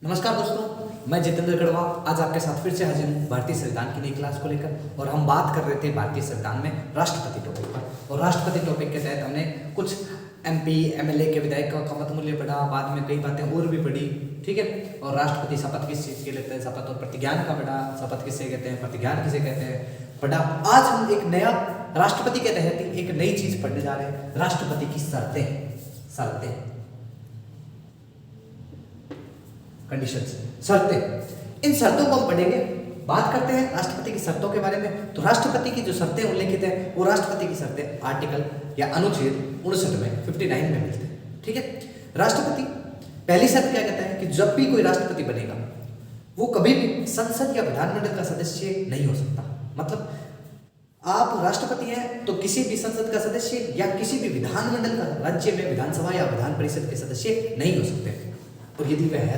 नमस्कार दोस्तों, मैं जितेंद्र गढ़वा आज आपके साथ फिर से हाजिर हूँ भारतीय संविधान की नई क्लास को लेकर। और हम बात कर रहे थे भारतीय संविधान में राष्ट्रपति टॉपिक पर। और राष्ट्रपति टॉपिक के तहत हमने कुछ एमपी एमएलए के विधायक का मत मूल्य पढ़ा, बाद में कई बातें और भी पढ़ी, ठीक है। और राष्ट्रपति शपथ किस चीज़ के लेते हैं, शपथ और प्रतिज्ञान का पढ़ा, शपथ किसे कहते हैं, प्रतिज्ञान किसे कहते हैं पढ़ा। आज हम एक नया राष्ट्रपति के तहत एक नई चीज पढ़ने जा रहे हैं, राष्ट्रपति की शर्तें कंडीशंस, शर्तें। इन शर्तों को हम पढ़ेंगे। बात करते हैं राष्ट्रपति की शर्तों के बारे में। तो राष्ट्रपति की जो शर्तें उल्लेखित है वो राष्ट्रपति की शर्तें आर्टिकल या अनुच्छेद 59 में 59 में मिलते हैं, ठीक है। राष्ट्रपति पहली शर्त क्या कहता है कि जब भी कोई राष्ट्रपति बनेगा वो कभी भी संसद या विधानमंडल का सदस्य नहीं हो सकता। मतलब आप राष्ट्रपति हैं तो किसी भी संसद का सदस्य या किसी भी विधानमंडल का, राज्य में विधानसभा या विधान परिषद के सदस्य नहीं हो सकते। और यदि वह है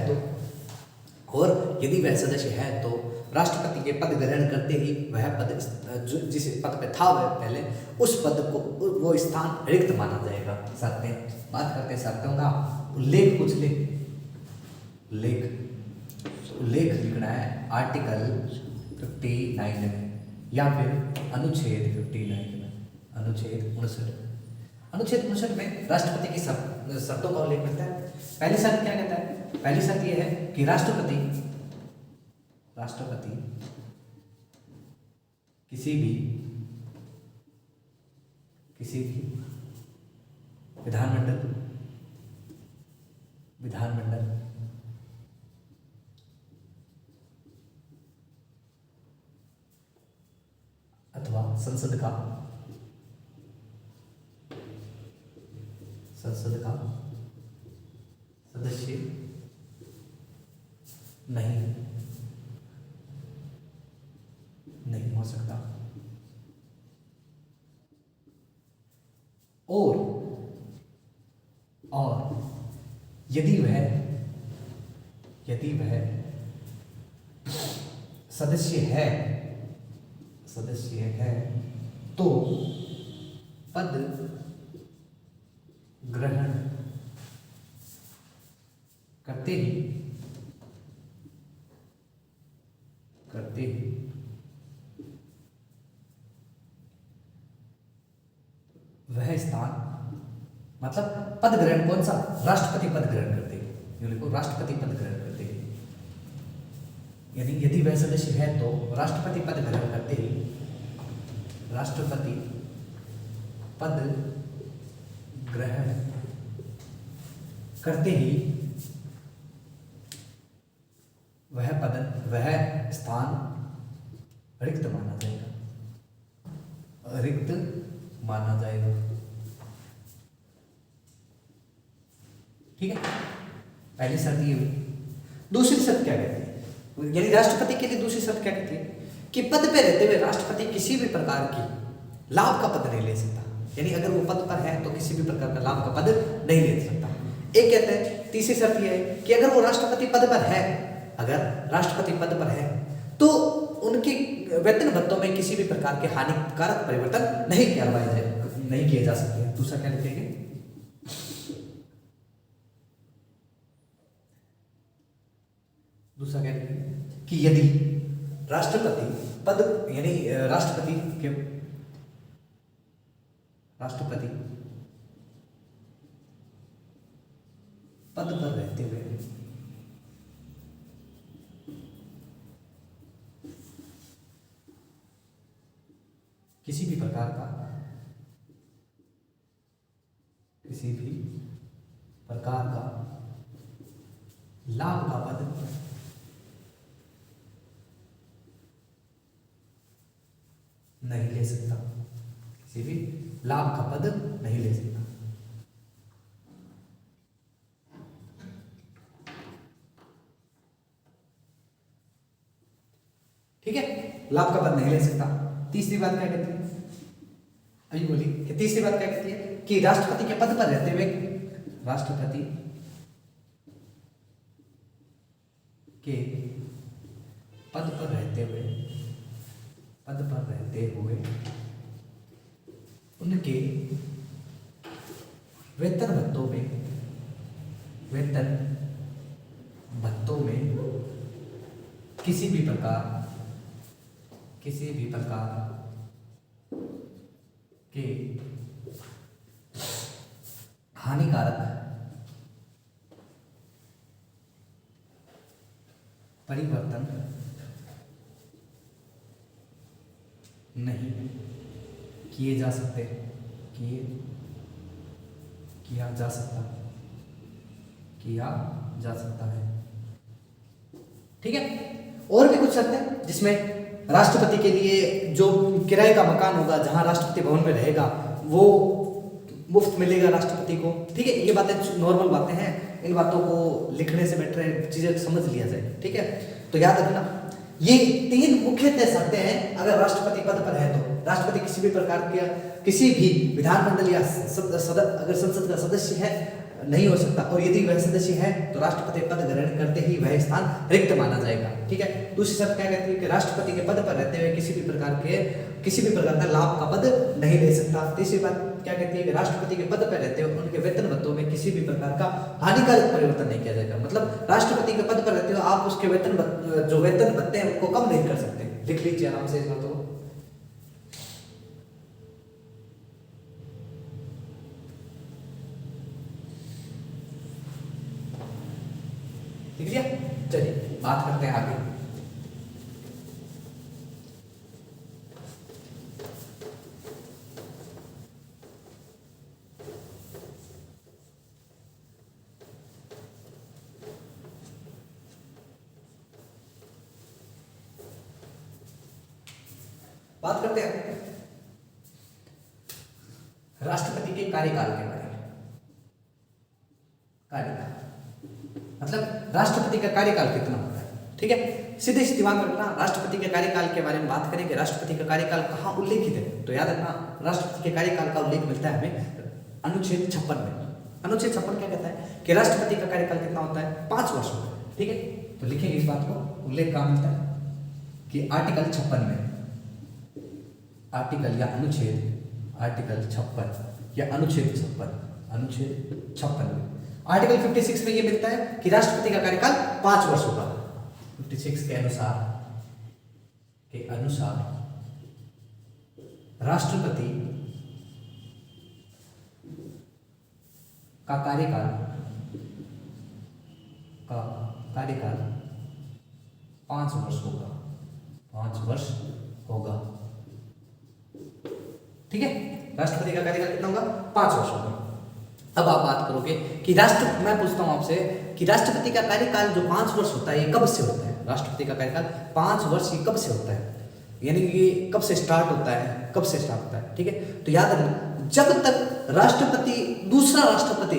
यदि वह सदस्य है तो राष्ट्रपति के पद ग्रहण करते ही वह पद जिस पद पे था वह पहले, उस पद को वो स्थान रिक्त माना जाएगा। शर्तें बात करते हैं शर्तों का उल्लेख, कुछ उल्लेख लिखना है आर्टिकल 59 में या फिर अनुच्छेद 59 में, अनुच्छेद 59 में राष्ट्रपति की शर्तों का उल्लेख करता है। पहली शर्त क्या कहता है? पहली शर्त यह है कि राष्ट्रपति किसी भी विधानमंडल अथवा संसद का सदस्य नहीं हो सकता। और यदि वह सदस्य है तो पद ग्रहण करते ही वह स्थान, मतलब पद ग्रहण कौन सा? राष्ट्रपति पद ग्रहण करते ही, लिखो राष्ट्रपति पद ग्रहण करते ही। यानी यदि वह सदस्य है तो राष्ट्रपति पद ग्रहण करते ही, राष्ट्रपति पद ग्रहण करते ही वह स्थान रिक्त माना जाएगा, ठीक है। पहली शर्त ये हुई। दूसरी शर्त क्या कहती है? यानी राष्ट्रपति के लिए दूसरी शर्त क्या कहती है कि पद पे रहते हुए राष्ट्रपति किसी भी प्रकार की लाभ का पद नहीं ले सकता। यानी अगर वो पद पर है तो किसी भी प्रकार का लाभ का पद नहीं ले सकता। एक कहते हैं, तीसरी शर्त यह है कि अगर राष्ट्रपति पद पर है तो उनके वेतन भत्तों में किसी भी प्रकार के हानिकारक परिवर्तन नहीं किए जा सकते। दूसरा क्या लिखेंगे? दूसरा क्या लिखेंगे कि यदि राष्ट्रपति पद पर रहते हुए किसी भी प्रकार का लाभ का पद नहीं ले सकता, किसी भी लाभ का पद नहीं ले सकता। ठीक है, लाभ का पद नहीं ले सकता। तीसरी बात क्या कहती है? अभी बोली कि तीसरी बात क्या कहती है कि राष्ट्रपति के पद पर रहते हुए उनके वेतन भत्तों में किसी भी प्रकार के हानिकारक परिवर्तन नहीं किए जा सकते, किया जा सकता है। ठीक है। और भी कुछ शर्त है जिसमें राष्ट्रपति के लिए जो किराए का मकान होगा जहां राष्ट्रपति भवन में रहेगा वो मुफ्त मिलेगा राष्ट्रपति को। ठीक है, ये बातें नॉर्मल बातें हैं, इन बातों को लिखने से बेटर है चीजें समझ लिया जाए। ठीक है, तो याद रखना ये 3 मुख्यतः शर्तें हैं अगर राष्ट्रपति पद पर है तो। राष्ट्रपति किसी भी प्रकार के किसी भी विधानमंडल या अगर संसद का सदस्य है नहीं हो सकता, और यदि वह सदस्य है तो राष्ट्रपति पद ग्रहण करते ही वह स्थान रिक्त माना जाएगा। ठीक है। दूसरी शर्त क्या कहती है कि राष्ट्रपति के पद पर रहते हुए किसी भी प्रकार का लाभ का पद नहीं ले सकता। तीसरी बात क्या कहती है कि राष्ट्रपति के पद पर रहते हुए उनके वेतन भत्तों में किसी भी प्रकार का हानिकारक परिवर्तन नहीं किया जाएगा। मतलब राष्ट्रपति के पद पर रहते हुए आप उसके जो वेतन भत्ते हैं उनको कम नहीं कर सकते। लिख लीजिए आराम से इस बात को। ठीक है, चलिए बात करते हैं आगे। बात करते हैं राष्ट्रपति के कार्यकाल के बारे में। कार्यकाल मतलब राष्ट्रपति का कार्यकाल कितना होता है। ठीक है, सीधे सी दिमाग में रखना। राष्ट्रपति के कार्यकाल के बारे में बात करें कि राष्ट्रपति का कार्यकाल कहाँ उल्लेखित है, तो याद रखना राष्ट्रपति के कार्यकाल का उल्लेख मिलता है हमें अनुच्छेद 56 में। अनुच्छेद 56 क्या कहता है कि राष्ट्रपति का कार्यकाल कितना होता है, 5 वर्ष होता है। ठीक है, तो लिखेंगे इस बात को। उल्लेख कहाँ मिलता है कि आर्टिकल 56 में, आर्टिकल या अनुच्छेद, आर्टिकल 56 या अनुच्छेद 56 में आर्टिकल 56 में ये मिलता है कि राष्ट्रपति का कार्यकाल 5 वर्ष होगा। 56 के अनुसार राष्ट्रपति का कार्यकाल 5 वर्ष होगा। 5 वर्ष होगा। ठीक है, राष्ट्रपति का कार्यकाल कितना होगा, 5 वर्ष होगा। अब आप बात करोगे कि मैं पूछता हूं आपसे कि राष्ट्रपति का कार्यकाल जो 5 वर्ष होता है ये कब से होता है। राष्ट्रपति का कार्यकाल 5 वर्ष ये कब से होता है, यानी ये कब से स्टार्ट होता है। ठीक है, तो याद रखना जब तक दूसरा राष्ट्रपति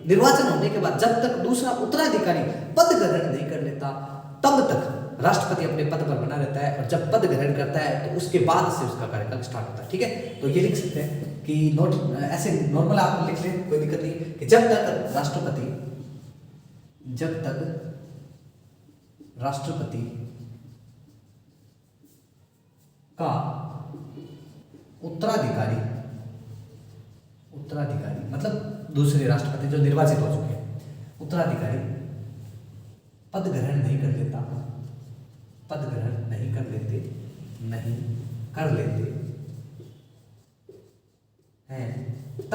निर्वाचन होने के बाद जब तक दूसरा उत्तराधिकारी पद ग्रहण नहीं कर लेता तब तक राष्ट्रपति अपने पद पर बना रहता है, और जब पद ग्रहण करता है तो उसके बाद से उसका कार्यकाल स्टार्ट होता है। ठीक है, तो ये लिख सकते हैं कि ऐसे नॉर्मल आप लिख लें, कोई दिक्कत नहीं, कि जब तक राष्ट्रपति का उत्तराधिकारी मतलब दूसरे राष्ट्रपति जो निर्वाचित हो चुके हैं, उत्तराधिकारी पद ग्रहण नहीं कर लेते हैं, तब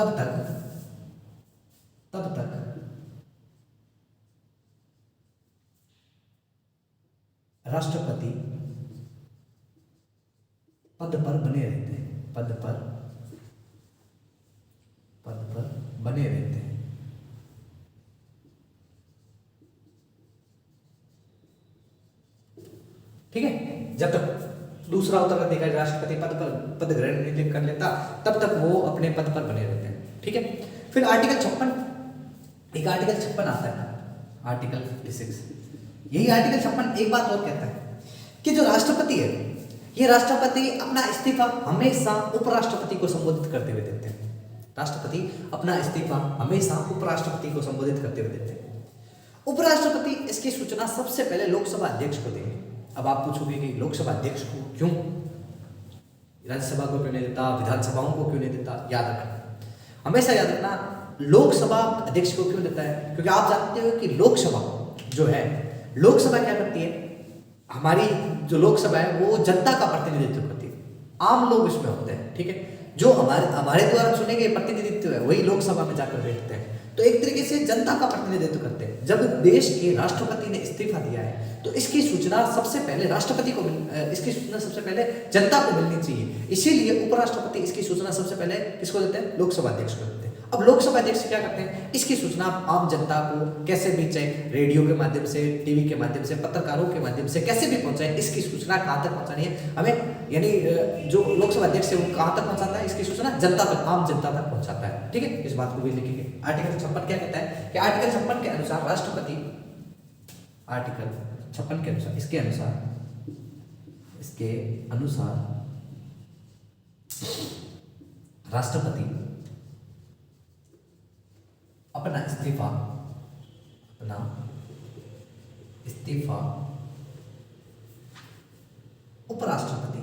तक राष्ट्रपति पद पर बने रहते हैं। ठीक है, जब तक दूसरा उत्तराधिकारी राष्ट्रपति पद ग्रहण नहीं कर लेता तब तक वो अपने पद पर बने रहते हैं। ठीक है, फिर आर्टिकल 56 आता है, आर्टिकल 56। यही आर्टिकल 56 एक बात और कहता है कि जो राष्ट्रपति है ये राष्ट्रपति अपना इस्तीफा हमेशा उपराष्ट्रपति को संबोधित करते हुए देते हैं। राष्ट्रपति अपना इस्तीफा हमेशा उपराष्ट्रपति को संबोधित करते हुए देते हैं। उपराष्ट्रपति इसकी सूचना सबसे पहले लोकसभा अध्यक्ष को देंगे। अब आप पूछोगे कि लोकसभा अध्यक्ष को क्यों, राज्यसभा को क्यों नहीं देता, विधानसभाओं को क्यों नहीं देता। याद रखना, हमेशा याद रखना, लोकसभा अध्यक्ष को क्यों देता है, क्योंकि आप जानते हो कि लोकसभा जो है, लोकसभा क्या करती है, हमारी जो लोकसभा है वो जनता का प्रतिनिधित्व करती है, आम लोग इसमें होते हैं, ठीक है। जो हमारे हमारे द्वारा चुने गए प्रतिनिधित्व है वही लोकसभा में जाकर बैठते हैं, तो एक तरीके से जनता का प्रतिनिधित्व करते हैं। जब देश के राष्ट्रपति ने इस्तीफा दिया है तो इसकी सूचना सबसे पहले राष्ट्रपति को इसकी सूचना सबसे पहले जनता को मिलनी चाहिए, इसीलिए उपराष्ट्रपति इसकी सूचना सबसे पहले किसको देते हैं, लोकसभा अध्यक्ष को देते हैं। अब लोकसभा अध्यक्ष क्या करते हैं, इसकी सूचना आम जनता को कैसे भी, चाहे रेडियो के माध्यम से, टीवी के माध्यम से, पत्रकारों के माध्यम से, कैसे भी पहुंचाए, इसकी सूचना कहां तक पहुंचानी है हमें, यानी जो लोकसभा अध्यक्ष है वो कहां तक पहुंचाता है, इसकी सूचना जनता तक, आम जनता तक पहुंचाता है, ठीक है। इस बात को भी लिखेंगे। आर्टिकल 56 क्या कहता है कि आर्टिकल 56 के अनुसार राष्ट्रपति, आर्टिकल 56 के अनुसार, इसके अनुसार राष्ट्रपति अपना इस्तीफा उपराष्ट्रपति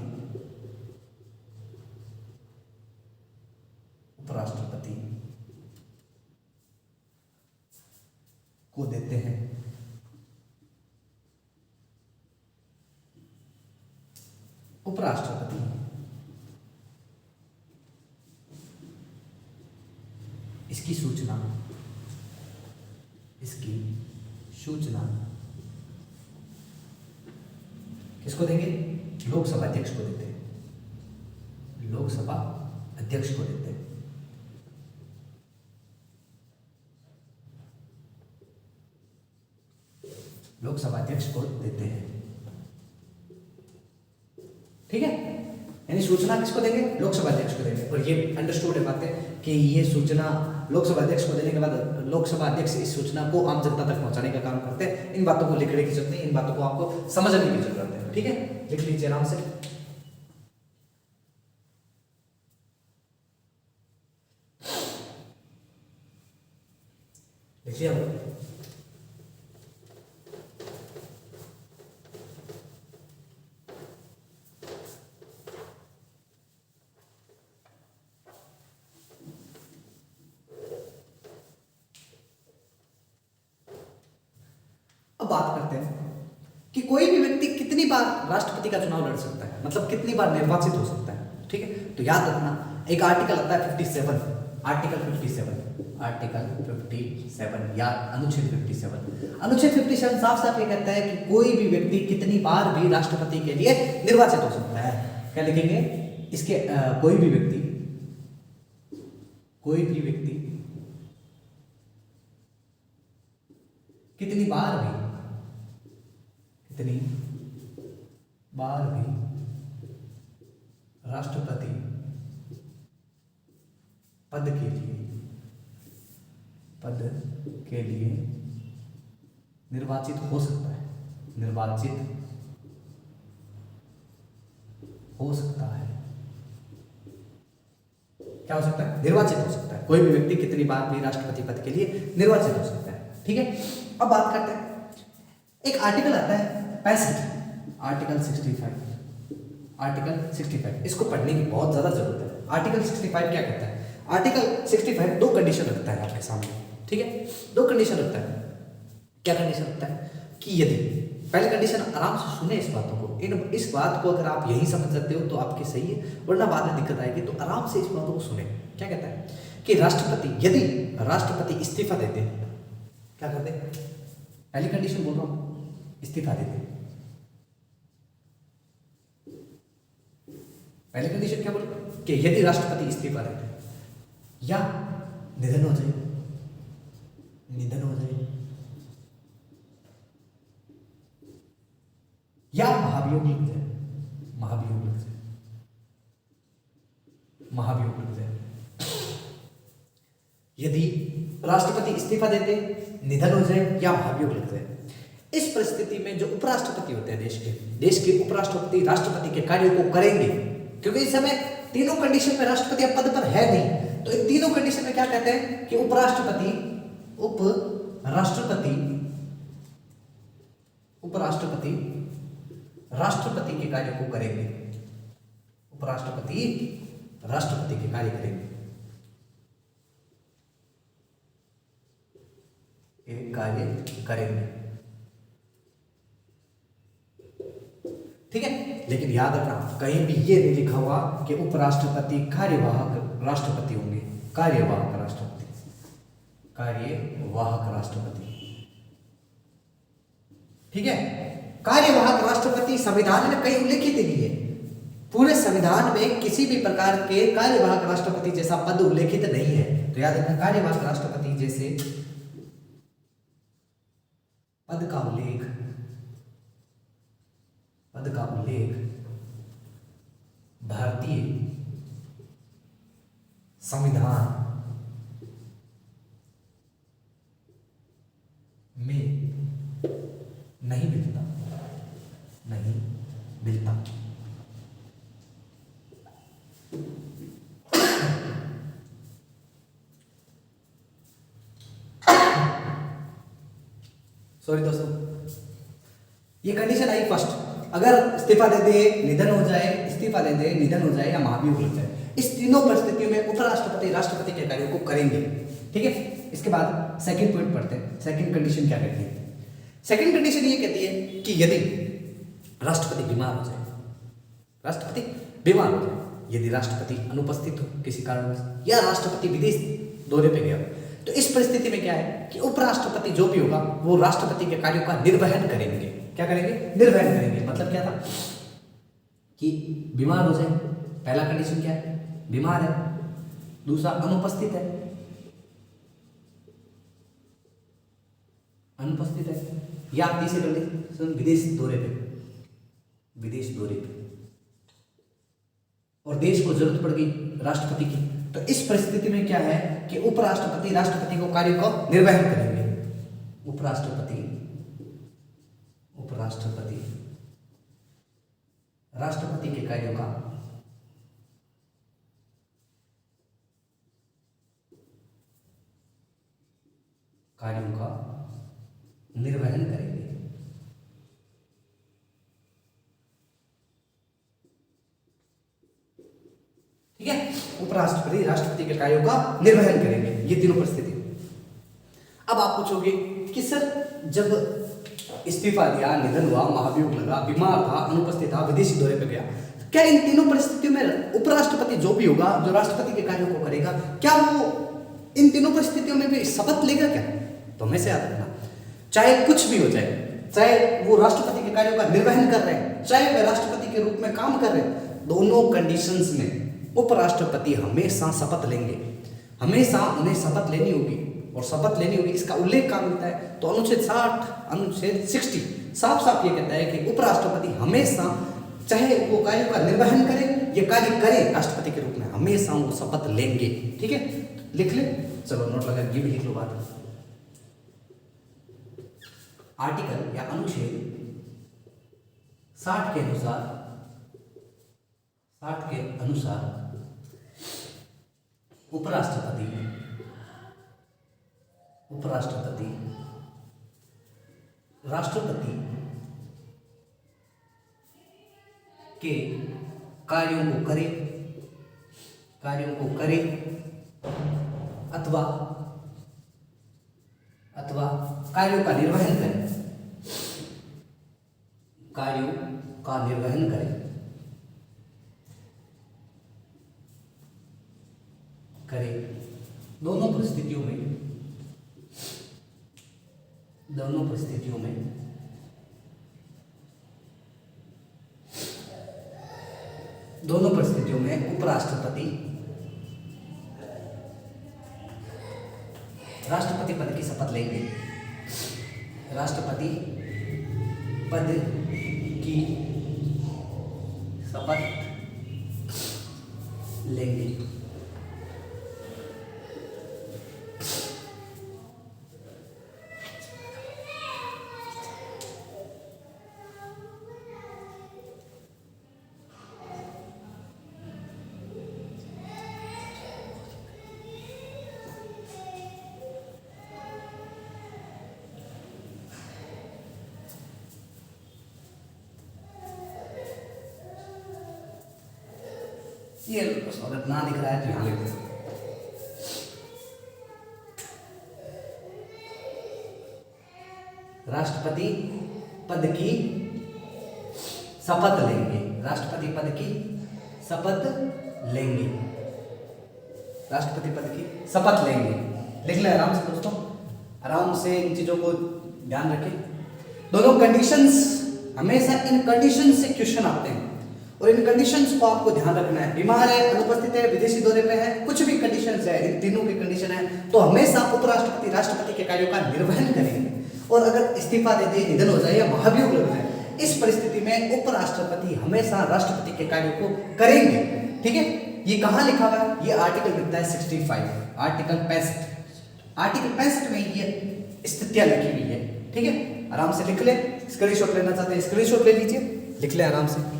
को देते हैं। उपराष्ट्रपति इसकी सूचना किसको देंगे, लोकसभा अध्यक्ष को देते हैं, लोकसभा अध्यक्ष को देते हैं। लोकसभा अध्यक्ष को देते हैं, ठीक है। यानी सूचना किसको देंगे, लोकसभा अध्यक्ष को देंगे। और ये अंडरस्टूड है बातें कि ये सूचना लोकसभा अध्यक्ष को देने के बाद लोकसभा अध्यक्ष इस सूचना को आम जनता तक पहुंचाने का काम करते हैं। इन बातों को लिखने की जरूरत नहीं, इन बातों को आपको समझने की जरूरत है, ठीक है। लिख लीजिए आराम से। लिखिए अब बात करते हैं कि कोई भी व्यक्ति कितनी बार राष्ट्रपति का चुनाव लड़ सकता है, मतलब कितनी बार निर्वाचित हो सकता है, ठीक है। तो याद रखना एक आर्टिकल आता है 57, आर्टिकल 57 या अनुच्छेद 57। अनुच्छेद 57 साफ साफ ये कहता है कि कोई भी व्यक्ति कितनी बार भी राष्ट्रपति के लिए निर्वाचित हो सकता है। क्या लिखेंगे इसके, कोई भी व्यक्ति कितनी बार भी राष्ट्रपति पद के लिए निर्वाचित हो सकता है, क्या हो सकता है, निर्वाचित हो सकता है। कोई भी व्यक्ति कितनी बार भी राष्ट्रपति पद के लिए निर्वाचित हो सकता है, ठीक है। अब बात करते हैं, एक आर्टिकल आता है 65, आर्टिकल 65, इसको पढ़ने की बहुत ज्यादा जरूरत है। आर्टिकल 65 क्या कहता है, आर्टिकल 65 दो कंडीशन रखता है आपके सामने, ठीक है। दो कंडीशन रखता है। क्या कंडीशन रखता है कि यदि, पहली कंडीशन, आराम से सुने इस बातों को, इस बात को अगर आप यही समझ सकते हो तो आपके सही है, वरना बाद में दिक्कत आएगी, तो आराम से इस बातों को सुने। क्या कहता है कि यदि राष्ट्रपति इस्तीफा देते हैं, क्या करते हैं, पहली कंडीशन बोल रहा हूं, इस्तीफा देते हैं। पहली कंडीशन क्या बोले कि यदि राष्ट्रपति इस्तीफा देते हैं या निधन हो जाए, या महाभियोग लग जाए, यदि राष्ट्रपति इस्तीफा देते, निधन हो जाए या महाभियोग लग जाए, इस परिस्थिति में जो उपराष्ट्रपति होते हैं देश के उपराष्ट्रपति राष्ट्रपति के कार्यों को करेंगे, क्योंकि इस समय तीनों कंडीशन में राष्ट्रपति अब पद पर है नहीं, तो इन तीनों कंडीशन में क्या कहते हैं कि उपराष्ट्रपति राष्ट्रपति के कार्यों को करेंगे, उपराष्ट्रपति राष्ट्रपति के कार्य करेंगे, ठीक है। लेकिन याद रखना कहीं भी ये नहीं लिखा हुआ कि उपराष्ट्रपति कार्यवाहक राष्ट्रपति होंगे। कार्यवाहक राष्ट्रपति, कार्यवाहक राष्ट्रपति, ठीक है। कार्यवाहक राष्ट्रपति संविधान में कहीं उल्लेखित नहीं है। पूरे संविधान में किसी भी प्रकार के कार्यवाहक राष्ट्रपति जैसा पद उल्लेखित नहीं है। तो याद रखना कार्यवाहक राष्ट्रपति जैसे पद का उल्लेख भारतीय संविधान में नहीं मिलता। सॉरी दोस्तों, ये कंडीशन आई फर्स्ट, अगर इस्तीफा दे दे, निधन हो जाए, इस्तीफा दे दे, निधन हो जाए या महाभियोग लग जाए, इस तीनों परिस्थितियों में उपराष्ट्रपति राष्ट्रपति के कार्यों को करेंगे। ठीक है। इसके बाद सेकंड पॉइंट पढ़ते हैं। सेकंड कंडीशन क्या कहती है? सेकंड कंडीशन ये कहती है कि यदि राष्ट्रपति बीमार हो जाए, यदि राष्ट्रपति अनुपस्थित हो किसी कारणवश, या राष्ट्रपति विदेश दौरे पे गया, तो इस परिस्थिति में क्या है कि उपराष्ट्रपति जो भी होगा वो राष्ट्रपति के कार्यों का निर्वहन करेंगे। क्या करेंगे? निर्वहन करेंगे। मतलब क्या था कि बीमार हो जाए, पहला कंडीशन क्या है? बीमार है। दूसरा अनुपस्थित है, या तीसरी कंडीशन विदेश दौरे पे, और देश को जरूरत पड़ गई राष्ट्रपति की, तो इस परिस्थिति में क्या है कि उपराष्ट्रपति राष्ट्रपति को कार्य को निर्वहन करेंगे। उपराष्ट्रपति राष्ट्रपति के कार्यों का निर्वहन करेंगे। ठीक है। उपराष्ट्रपति राष्ट्रपति के कार्यों का निर्वहन करेंगे, ये तीनों परिस्थिति। अब आप पूछोगे कि सर जब इस्तीफा दिया, निधन हुआ, महाभियोग लगा, बीमार था, अनुपस्थित था, विदेशी दौरे पर गया, क्या इन तीनों परिस्थितियों में उपराष्ट्रपति जो भी होगा, जो राष्ट्रपति के कार्यों को करेगा, क्या वो इन तीनों परिस्थितियों में भी शपथ लेगा क्या? तो हमें से याद रखना, चाहे कुछ भी हो जाए, चाहे वो राष्ट्रपति के कार्यों का निर्वहन कर रहे हैं, चाहे वे राष्ट्रपति के रूप में काम कर रहे हैं, दोनों कंडीशंस में उपराष्ट्रपति हमेशा शपथ लेंगे। हमेशा उन्हें शपथ लेनी होगी, और शपथ लेनी होगी इसका उल्लेख कहाँ मिलता है? तो अनुच्छेद 60, अनुच्छेद 60 साफ साफ ये कहता है कि उपराष्ट्रपति हमेशा, चाहे वो कार्यों का निर्वहन करें या कार्य करें राष्ट्रपति के रूप में, हमेशा वो शपथ लेंगे। ठीक है, लिख ले, चलो नोट लगा, ये भी लिख लो बात। आर्टिकल या अनुच्छेद 60 के अनुसार उपराष्ट्रपति राष्ट्रपति के कार्यों को करे अथवा कार्यों का निर्वहन करे। दोनों परिस्थितियों में उपराष्ट्रपति राष्ट्रपति पद की शपथ लेंगे। राष्ट्रपति पद की शपथ लेंगे। ये अगर ना दिख रहा है तो यहाँ लिख दो। राष्ट्रपति पद की शपथ लेंगे, राष्ट्रपति पद की शपथ लेंगे, राष्ट्रपति पद की शपथ लेंगे। लिख ले आराम से दोस्तों, आराम से इन चीजों को ध्यान रखें। दोनों कंडीशंस, हमेशा इन कंडीशन से क्वेश्चन आते हैं और इन कंडीशंस को आपको ध्यान रखना है। बीमार है, अनुपस्थित है, विदेशी दौरे पे है, कुछ भी कंडीशंस है, इन तीनों की कंडीशन है तो हमेशा उपराष्ट्रपति राष्ट्रपति के कार्यों का निर्वहन करेंगे। और अगर इस्तीफा दे दे, निधन हो जाए या महाभियोग लग जाए, इस परिस्थिति में उपराष्ट्रपति हमेशा राष्ट्रपति के कार्यों को करेंगे। ठीक है, ये कहाँ लिखा हुआ है? ये आर्टिकल लिखता है 65, आर्टिकल 65, आर्टिकल 65 में ये स्थितियां लिखी हुई है। ठीक है, आराम से लिख ले। स्क्रीनशॉट लेना चाहते हैं स्क्रीनशॉट ले लीजिए, लिख ले आराम से।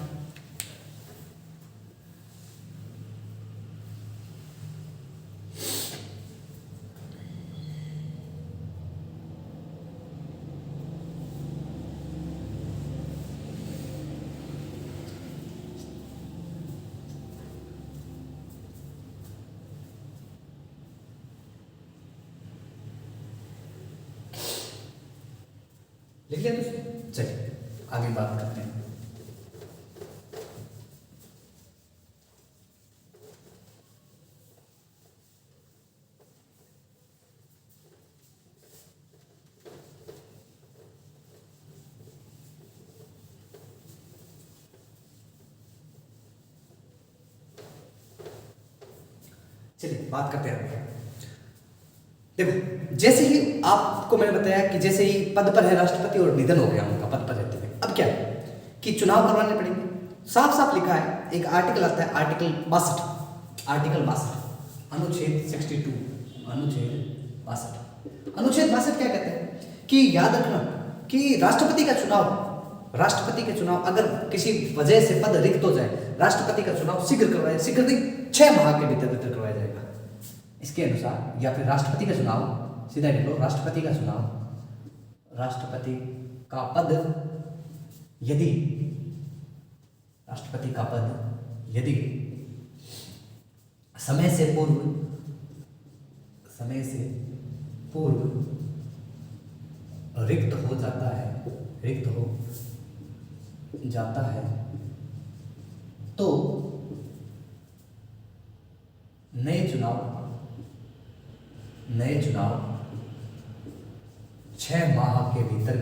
लिख लिया दोस्तों, चलिए आगे बात करते हैं। चलिए बात करते हैं। देखो, जैसे ही आपको मैंने बताया कि जैसे ही पद पर है राष्ट्रपति और निधन हो गया उनका पद पर रहते हुए, अब क्या है कि चुनाव करवाने पड़ेंगे। साफ साफ लिखा है, एक आर्टिकल आता है आर्टिकल 62, आर्टिकल 62 अनुच्छेद 62, अनुच्छेद 62, अनुच्छेद 62 क्या कहते हैं कि याद रखना कि राष्ट्रपति का चुनाव अगर किसी वजह से पद रिक्त हो जाए, राष्ट्रपति का चुनाव शीघ्र करवाया, शीघ्र नहीं 6 माह के भीतर भीतर करवाया जाएगा इसके अनुसार। या फिर राष्ट्रपति का चुनाव, सीधा लिख लो, राष्ट्रपति का चुनाव, राष्ट्रपति का पद यदि, राष्ट्रपति का पद यदि समय से पूर्व रिक्त हो जाता है तो नए चुनाव 6 माह के भीतर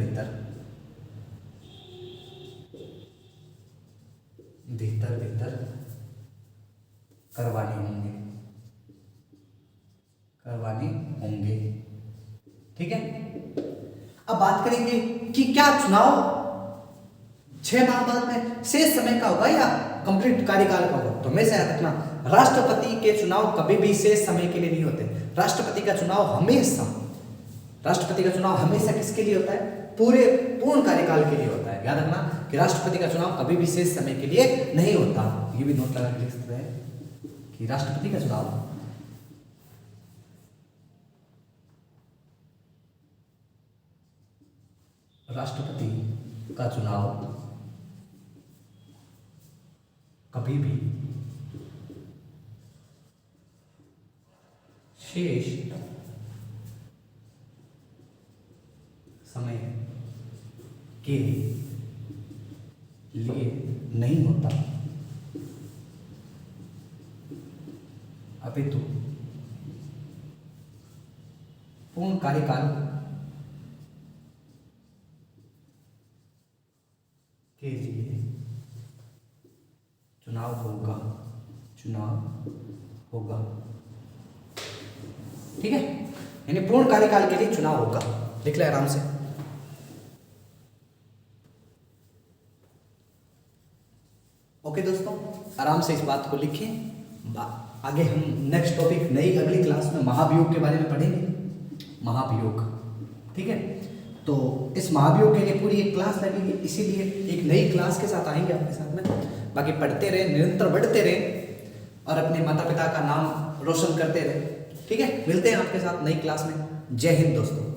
करवाने होंगे। ठीक है, अब बात करेंगे कि क्या चुनाव 6 माह बाद में शेष समय का होगा या कंप्लीट कार्यकाल का होगा। तो हमेशा याद रखना, राष्ट्रपति के चुनाव कभी भी शेष समय के लिए नहीं होते। राष्ट्रपति का चुनाव हमेशा किसके लिए होता है? पूर्ण कार्यकाल के लिए होता है। याद रखना कि राष्ट्रपति का चुनाव कभी भी शेष समय के लिए नहीं होता। ये भी नोट लगा के लिख सकते हैं कि राष्ट्रपति का चुनाव कभी भी शेष समय के लिए नहीं होता, अपितु पूर्ण कार्यकाल के लिए चुनाव होगा। ठीक है, यानी पूर्ण कार्यकाल के लिए चुनाव होगा। लिख ले आराम से। ओके दोस्तों, आराम से इस बात को लिखें। आगे हम नेक्स्ट टॉपिक नई अगली क्लास में महाभियोग के बारे में पढ़ेंगे। महाभियोग, ठीक है। तो इस महाभियोग के लिए पूरी एक क्लास लगेगी, इसीलिए एक नई क्लास के साथ आएंगे आपके साथ में। बाकी पढ़ते रहे, निरंतर बढ़ते रहे और अपने माता पिता का नाम रोशन करते रहे। ठीक है, मिलते हैं आपके साथ नई क्लास में। जय हिंद दोस्तों।